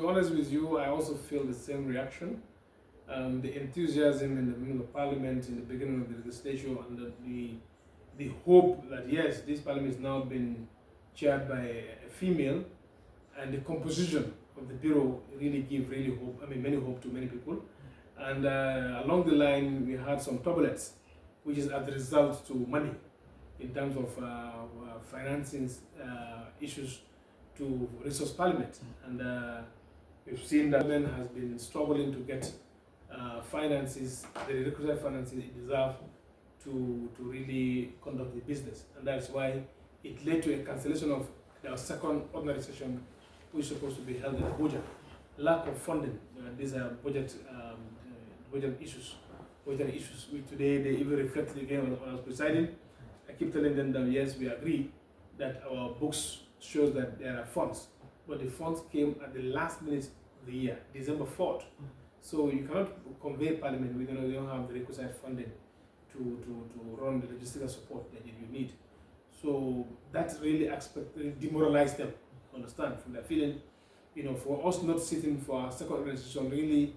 honest with you, I also feel the same reaction. The enthusiasm in the middle of Parliament in the beginning of the legislature, and the hope that yes, this Parliament is now been chaired by a female, and the composition of the bureau really give hope. I mean, many hope to many people. And along the line, we had some turbulence, which is as a result to money in terms of financing issues to resource Parliament. And we've seen that Parliament has been struggling to get finances, the requisite finances it deserves to really conduct the business. And that's why it led to a cancellation of the second ordinary session, which is supposed to be held in Abuja. Lack of funding, these are budget issues, which today they even reflected again when I was presiding. I keep telling them that yes, we agree that our books shows that there are funds, but the funds came at the last minute of the year, December 4th. So you cannot convey Parliament when you don't have the requisite funding to run the logistical support that you need. So that really demoralized them, understand, from their feeling, for us not sitting for our second organization really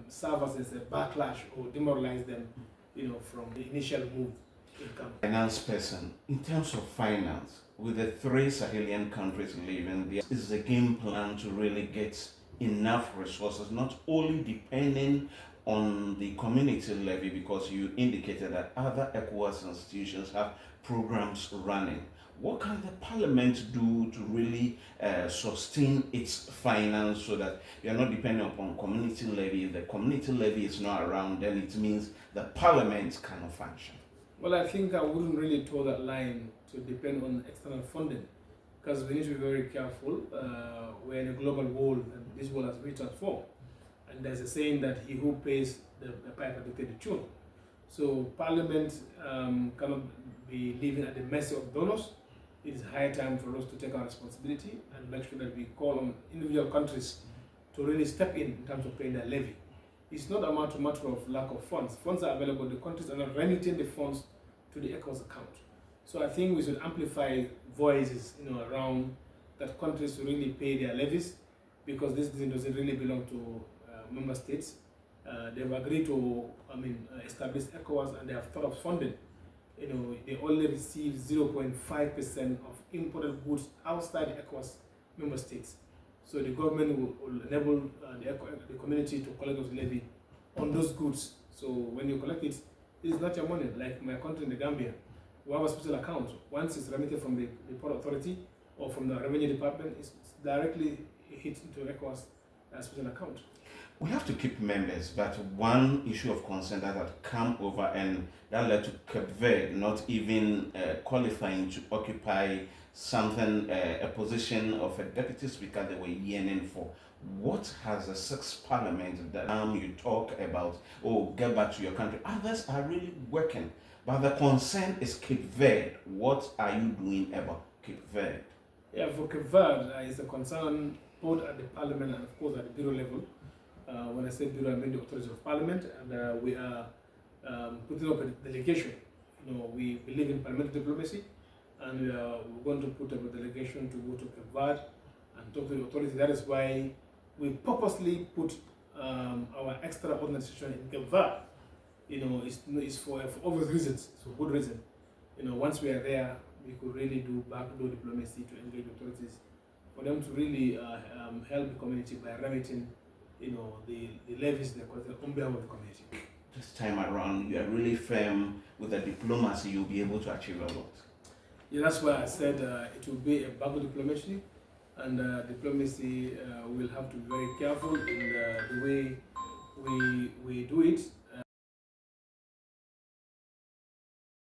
serve us as a backlash or demoralize them, from the initial move in camp. Finance person, in terms of finance, with the 3 Sahelian countries leaving, there is a game plan to really get enough resources, not only depending on the community levy, because you indicated that other ECOWAS institutions have programs running. What can the Parliament do to really sustain its finance so that you are not dependent upon community levy? If the community levy is not around, then it means the Parliament cannot function. Well, I think I wouldn't really toe that line to depend on external funding, because we need to be very careful. We're in a global world, and this world has been transformed. And there's a saying that he who pays the piper dictates the tune. So Parliament cannot be living at the mercy of donors. It is high time for us to take our responsibility and make sure that we call on individual countries to really step in terms of paying their levy. It's not a matter of lack of funds. Funds are available. The countries are not remitting the funds to the ECOWAS account. So I think we should amplify voices, around that countries to really pay their levies, because this doesn't really belong to member states. They've agreed to, establish ECOWAS, and they have thought of funding. They only receive 0.5% of imported goods outside the ECOWAS member states. So the government will enable the community to collect those levy on those goods. So when you collect it, it's not your money. Like my country in the Gambia, we have a special account. Once it's remitted from the Port Authority or from the Revenue Department, it's directly hit into ECOWAS special account. We have to keep members, but one issue of concern that had come over and that led to Cape Verde not even qualifying to occupy something, a position of a deputy speaker they were yearning for. What has the 6th Parliament that you talk about, get back to your country? Others are really working, but the concern is Cape Verde. What are you doing about Cape Verde? Yeah, for Cape Verde, it's a concern both at the Parliament and of course at the bureau level. When I say bureau, I mean the authorities of Parliament, and we are putting up a delegation. We believe in parliamentary diplomacy, and we're going to put up a delegation to go to Cape Verde and talk to the authorities. That is why we purposely put our extraordinary session in Cape Verde. It's for obvious reasons, it's for good reason. Once we are there, we could really do backdoor diplomacy to engage authorities, for them to really help the community by remitting the levies they collected on behalf of the community. This time around, you are really firm with the diplomacy, you'll be able to achieve a lot. Yeah, that's why I said it will be a backdoor diplomacy, and diplomacy will have to be very careful in the way we do it,